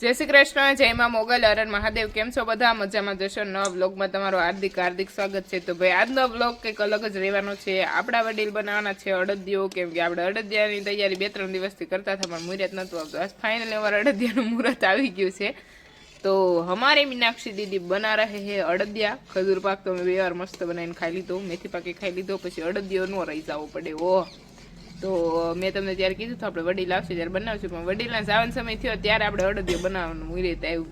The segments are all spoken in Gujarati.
જય શ્રી કૃષ્ણ, જય માં મોગલ, હરણ મહાદેવ. કેમ છો બધા? મજામાં જશો? નવા બ્લોગમાં તમારું હાર્દિક સ્વાગત છે. તો ભાઈ આજનો બ્લોગ કંઈક અલગ જ રહેવાનો છે. આપણા વડીલ બનાવવાના છે અડદિયો, કેમ કે આપણે અડદિયાની તૈયારી 2-3 દિવસથી કરતા હતા પણ મુહૂર્ત નહોતું આવતું. આજ ફાઇનલી અમારા અડદિયાનું મુહૂર્ત આવી ગયું છે. તો हमारे मीनाक्षी दीदी बना रहे हैं अड़दिया. खजूर पाक तो मैं 2 વાર મસ્ત બનાવીને ખાઈ લીધો, મેથી પાકે ખાઈ લીધો, પછી અડદિયો નો રહી જવો પડે. ઓહ, તો મેં તમને ત્યારે કીધું તો આપણે વડીલ આવશે ત્યારે બનાવશું, પણ વડીલના જવાનો સમય થયો ત્યારે આપણે અડદિયો બનાવવાનું મુહૂર્ત આવ્યું.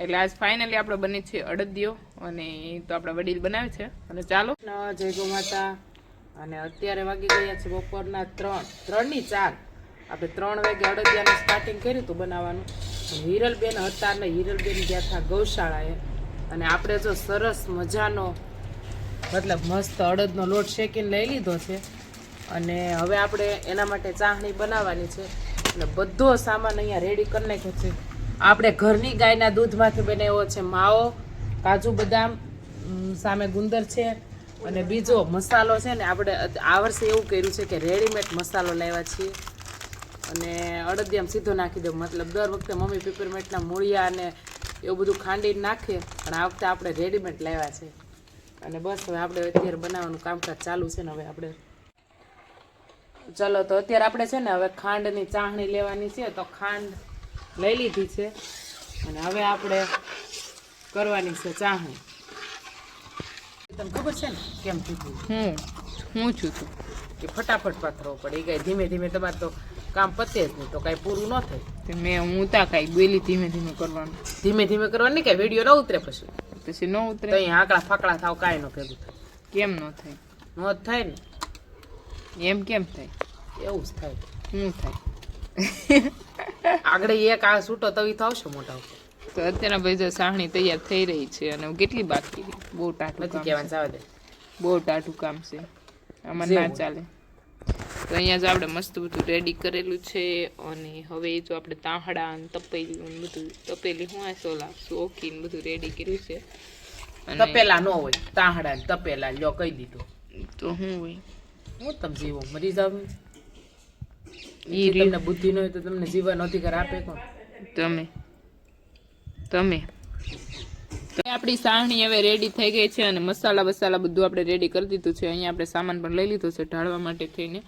એટલે આજ ફાઇનલી આપણે બને છે અડદિયો, અને તો આપણા વડીલ બનાવે છે. અને ચાલો, જય ગો માતા. અને અત્યારે વાગી ગયા છે બપોરના 3:04. આપણે 3 વાગે અડદિયાનું સ્ટાર્ટિંગ કર્યું હતું બનાવવાનું. હિરલબેન હતા ને હિરલબેન ગયા હતા ગૌશાળાએ, અને આપણે જો સરસ મજાનો મતલબ મસ્ત અડદનો લોટ શેકીને લઈ લીધો છે. અને હવે આપણે એના માટે ચાસણી બનાવવાની છે. એટલે બધો સામાન અહીંયા રેડી કરી નાખ્યો છે. આપણે ઘરની ગાયના દૂધમાંથી બનાવ્યો છે માવો, કાજુ બદામ, સામે ગુંદર છે, અને બીજો મસાલો છે ને આપણે આ વર્ષે એવું કર્યું છે કે રેડીમેડ મસાલો લાવ્યા છીએ. અને અડદિયામાં સીધો નાખી દો. મતલબ દર વખતે મમ્મી પેપરમેન્ટના મૂળિયા અને એવું બધું ખાંડીને નાખીએ, પણ આ વખતે આપણે રેડીમેડ લાવ્યા છે. અને બસ હવે આપણે અત્યારે બનાવવાનું કામકાજ ચાલુ છે ને. હવે આપણે ચલો, તો અત્યારે આપણે છે ને હવે ખાંડની ચાસણી લેવાની છે. તો ખાંડ લઈ લીધી છે, અને હવે આપણે કરવાની છે ચાસણી. તમને ખબર છે ને કેમ થયું? હું છું કે ફટાફટ પાથરવો પડે. એ કાંઈ ધીમે ધીમે તમારે તો કામ પતે જ નહીં, તો કાંઈ પૂરું ન થાય. મેં હું તા કાંઈ બોલી ધીમે ધીમે કરવાનું. ધીમે ધીમે કરવાનું નહીં, કાંઈ વિડીયો ન ઉતરે પછી ન ઉતરે તો અહીંયા આકડા ફાકડા થાવ કાંઈ ન ભેગું થાય. કેમ ન થાય? ન જ થાય ને. એમ કેમ થાય? એવું જ થાય. શું થાય? આગળ એક આ છૂટો તવી તો આવશે મોટા ઉપર. તો અત્યારે ભાઈ જો સાહણી તૈયાર થઈ રહી છે, અને કેટલી બાકી? બહુ ટાટું નથી કામ કહેવાનું, છે. જવા દે. બહુ ટાટું કામ છે, આમાં ના ચાલે. તો અહીંયા જો આપણે મસ્ત બધું રેડી કરેલું છે. અને હવે જો આપણે તાહડા અને તપેલું બધું, તપેલી હું આ સોલા શોખીને બધું રેડી કર્યું છે. તપેલા ન હોય, તાહડા ને તપેલા લ્યો કહી દીધું. તો શું હોય? હું તમે જીવો મરી જાવ. તમને બુદ્ધિ ન હોય તો તમને જીવવાનો અધિકાર આપે કોણ? તમે આપણી સાહણી હવે રેડી થઈ ગઈ છે, અને મસાલા બધું આપણે રેડી કરી દીધું છે. અહીંયા આપણે સામાન પણ લઈ લીધો છે ઢાળવા માટે થઈને.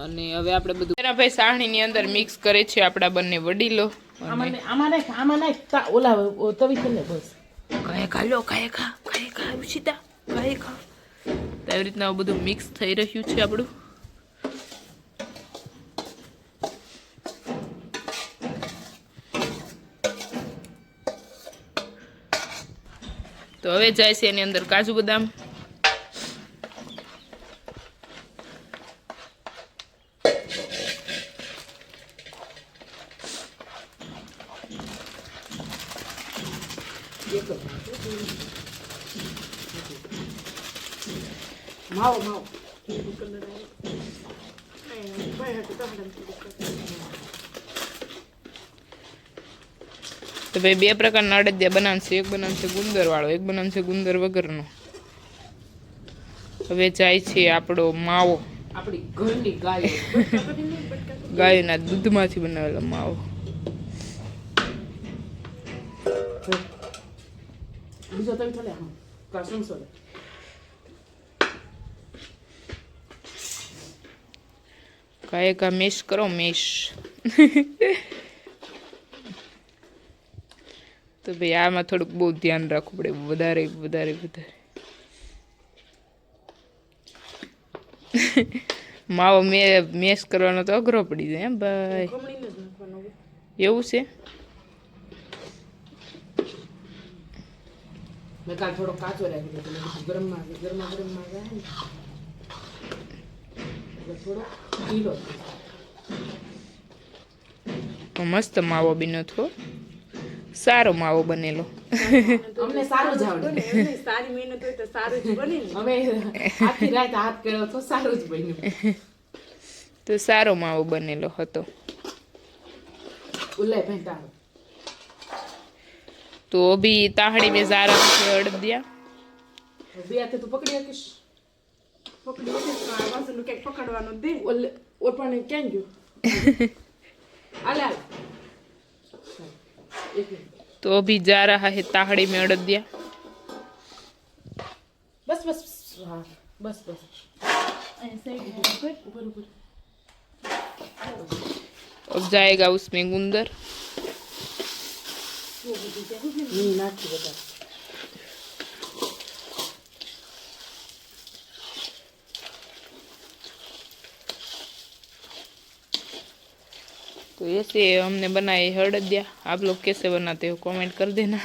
અને હવે આપણે બધું ભાઈ સાહણીની અંદર મિક્સ કરે છે આપણા બંને વડીલો. આમાં ઓલા તવી ને બસ કાંઈ ખા ઉછીતા કાંઈ ખા. તો આવી રીતના બધું મિક્સ થઈ રહ્યું છે આપણું. તો હવે જાય છે એની અંદર કાજુ બદામ, માવો તો ભાઈ 2 પ્રકારના અડદિયા બનાવશે. એક બનાવશે ગુંદર વાળો, એક બનાવશે ગુંદર વગરનો. હવે જાય છે આપણો માવો, આપણી ઘરની ગાયના દૂધમાંથી બનાવેલો માવો. બીજો તવી થોડે કાસું સોલે. કાંઈ કા મેશ કરો, મેશ. તો ભાઈ આમાં થોડુંક બહુ ધ્યાન રાખવું પડે, વધારે. માવો મેશ કરવાનો તો અઘરો પડી જાય એમ ભાઈ. એવું છે? મેં કાલ થોડો કાચો રાખી દીધો, ગરમમાં જાય ને થોડો ઢીલો. મસ્ત માવો બીનો થો, સારો માવો બનેલો. અમને સારું જ આવડે. સારી મહેનત હોય તો સારું જ બને ને. અમે આખી રાત હાથ કર્યો તો સારું જ બન્યું. તો સારો માવો બનેલો હતો. ઉલ્લે ભેંટા તો અભી તાહડી में जा रहा है अड़दिया. બે હાથે તું પકડી શકીશ? પકડી શકીશ. વાસણનું ક્યાંક પકડવાનું દે. ઓલ પણ ક્યાં ગયું? આલે तो अभी जा रहा है ताहड़ी में अड़दिया। बस बस हाँ बस बस ऊपर ऊपर अब जाएगा उसमें गुंदर। नाखी बता तो ऐसे हमने बनाए हड़दिया। आप लोग कैसे बनाते हो कमेंट कर देना।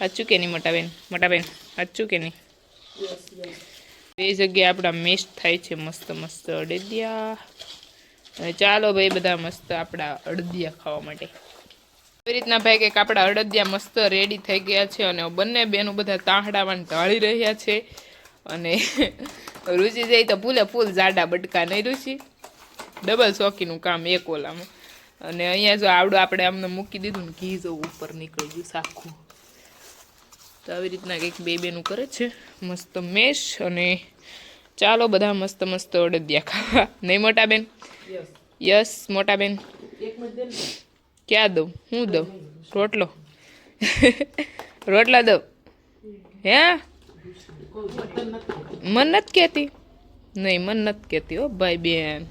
अच्छू के नहीं मोटा बेन अच्छू के नहीं। બે જગ્યાએ આપણા મેશ થાય છે મસ્ત મસ્ત અડદિયા। અને ચાલો ભાઈ બધા મસ્ત આપણા અડદિયા ખાવા માટે। એવી રીતના ભાઈ કંઈક આપણા અડદિયા મસ્ત રેડી થઈ ગયા છે અને બંને બેનો બધા તાહડામાં ઢાળી રહ્યા છે। અને રુચિ જઈ તો ફૂલે ફૂલ જાડા બટકા નહીં રુચિ ડબલ શોખીનું કામ એક ઓલામાં। અને અહીંયા જો આવડું આપણે આમને મૂકી દીધું ને ઘી જો ઉપર નીકળી ગયું સાખું। તો આવી રીતના કંઈક બે બેનું કરે છે મસ્ત મેશ। અને ચાલો બધા મસ્ત મસ્ત અડદિયા ખાવા નહીં મોટા બેન। યસ મોટા બેન ક્યાં દઉં હું દઉં રોટલો રોટલા દઉં હે મન નથી કહેતી નહીં મન નથી કહેતી હો ભાઈ બેન।